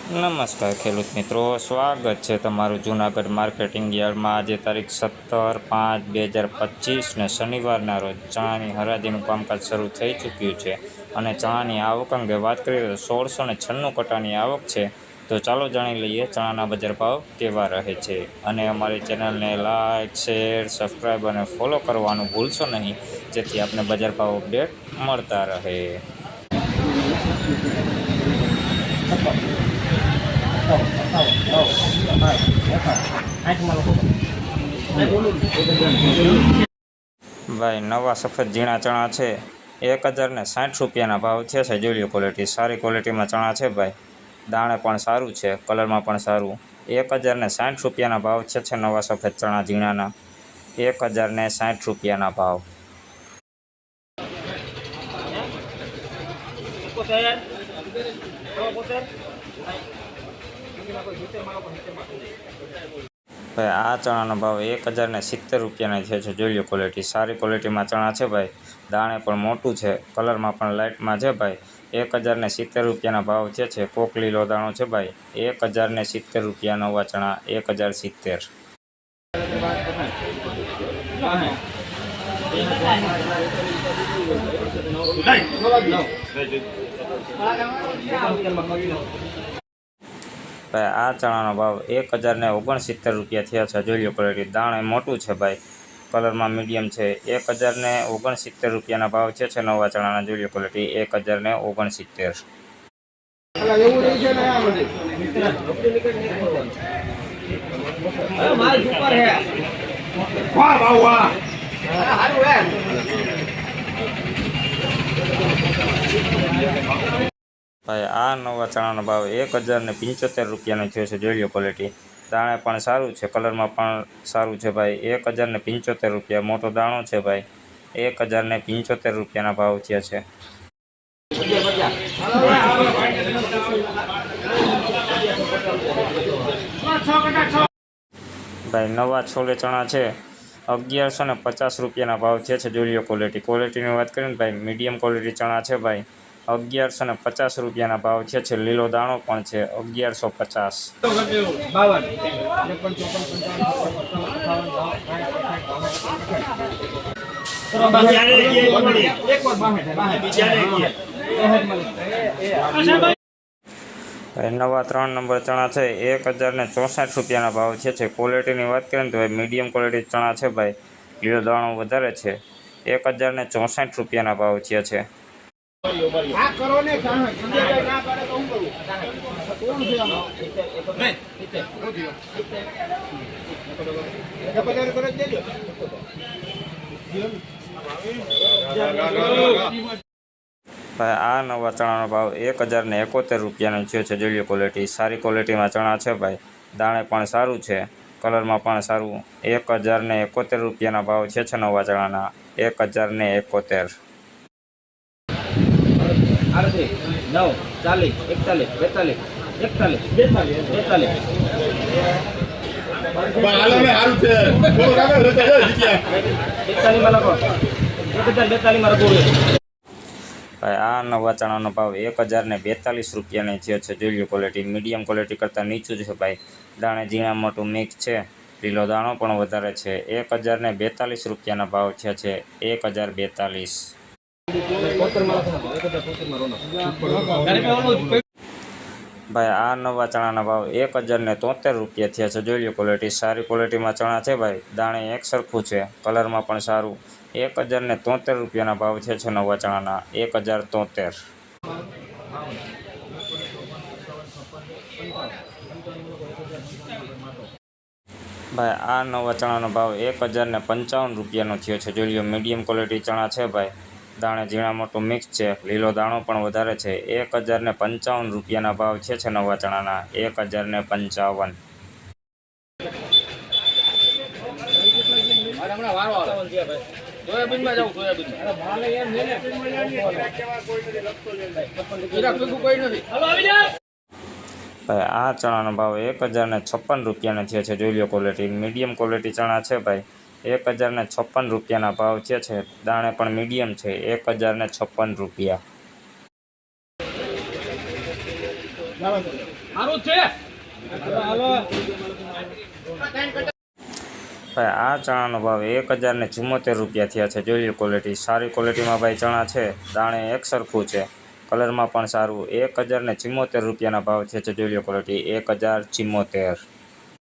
નમસ્કાર ખેડૂત મિત્રો, સ્વાગત છે તમારું જૂનાગઢ માર્કેટિંગ યાર્ડમાં। આજે તારીખ 17/5/2025 ને શનિવારના રોજ ચણાની હરાજીનું કામકાજ શરૂ થઈ ચૂક્યું છે અને ચણાની આવક અંગે વાત કરીએ તો 1696 કટાની આવક છે। તો ચાલો જાણી લઈએ ચણાના બજાર ભાવ કેવા રહે છે અને અમારી ચેનલને લાઇક, શેર, સબસ્ક્રાઈબ અને ફોલો કરવાનું ભૂલશો નહીં, જેથી આપને બજાર ભાવ અપડેટ મળતા રહે। ભાઈ નવા સફેદ ઝીણા ચણા છે 1060 રૂપિયાના ભાવ છે। જોઈ ક્વોલિટી સારી ક્વોલિટીમાં ચણા છે ભાઈ, દાણે પણ સારું છે, કલરમાં પણ સારું। 1060 રૂપિયાના ભાવ છે નવા સફેદ ચણા ઝીણાના, 1060 રૂપિયાના ભાવ। ભાઈ આ ચણાનો ભાવ 1070 રૂપિયાના છે। જોઈ લો ક્વોલિટી સારી ક્વોલિટીમાં ચણા છે ભાઈ, દાણે પણ મોટું છે, કલરમાં પણ લાઇટમાં છે ભાઈ। 1070 રૂપિયાના ભાવ છે। કોક લીલો દાણો છે ભાઈ, 1070 રૂપિયા નવા ચણા, 1070। ભાઈ આ ચણાનો ભાવ 1069 રૂપિયા થયા છે। જોઈ લો ક્વોલિટી દાણે મોટું છે ભાઈ, કલરમાં મીડિયમ છે। 1069 રૂપિયાના ભાવ છે નવા ચણાના। જોઈ લો ક્વોલિટી 1069। ભાઈ આ નવા ચણાનો ભાવ 1075 રૂપિયાનો થયો છે। જોઈ લો ક્વોલિટી દાણે પણ સારું છે, કલરમાં પણ સારું છે ભાઈ। 1075 રૂપિયા મોટો દાણો છે ભાઈ, 1075 રૂપિયાના ભાવ થયા છે। ભાઈ નવા છોલે ચણા છે 1150 રૂપિયાના ભાવ છે। જોઈ લો ક્વોલિટી ક્વોલિટીની વાત કરીએ ને ભાઈ, મીડિયમ ક્વોલિટી ચણા છે ભાઈ, 1150 રૂપિયાના ભાવ છે। લીલો દાણો પણ છે 1150। ભાઈ નવા 3 નંબર ચણા છે 1064 રૂપિયાના ભાવ છે। ક્વોલિટીની વાત કરીએ ને તો મીડિયમ ક્વોલિટી ચણા છે ભાઈ, લીલો દાણો વધારે છે, 1064 રૂપિયાના ભાવ છે। ભાઈ આ નવા ચણાનો ભાવ 1071 રૂપિયાનો છે। જોઈ લો ક્વોલિટી સારી ક્વોલિટીમાં ચણા છે ભાઈ, દાણે પણ સારું છે, કલરમાં પણ સારું। 1071 રૂપિયાના ભાવ છે નવા ચણાના, 1071। ભાઈ આ નવા ચણાનો ભાવ 1042 રૂપિયાની થયો છે। જોઈ લો ક્વોલિટી મીડિયમ ક્વોલિટી કરતાં નીચું છે ભાઈ, દાણે ઝીણા મોટું મિક્સ છે, લીલો દાણો પણ વધારે છે। 1042 રૂપિયાના ભાવ છે 1042। ભાઈ આ નવા ચણાના ભાવ 1073 રૂપિયા થયા છે। જોઈ લો ક્વોલિટી સારી ક્વોલિટીમાં ચણા છે ભાઈ, દાણે એક સરખું છે, કલરમાં પણ સારું। 1073 રૂપિયાના ભાવ છે નવા ચણાના, 1073। ભાઈ આ નવા ચણાનો ભાવ 1055 રૂપિયાનો થયો છે। જોઈ લો મીડિયમ ક્વોલિટી ચણા છે ભાઈ, દાણે ઝીણા મોટું મિક્સ છે, લીલો દાણો પણ વધારે છે। 1055 રૂપિયાના ભાવ છે નવા ચણાના, 1055। ભાઈ આ ચણાનો ભાવ 1056 રૂપિયાનો થયો છે। જોઈ લો ક્વોલિટી મીડિયમ ક્વોલિટી ચણા છે ભાઈ, 1056 રૂપિયાના ભાવ છે। દાણે પણ મીડિયમ છે, 1056 રૂપિયા। સારું છે. ભાઈ આ ચણાનો ભાવ 1074 રૂપિયા થયા છે. જોઈ લો ક્વોલિટી, સારી ક્વોલિટીમાં ભાઈ ચણા છે. દાણે એક સરખું છે, કલરમાં પણ સારું. 1074 રૂપિયાના ભાવ થયા છે. જોઈ લો ક્વોલિટી 1074.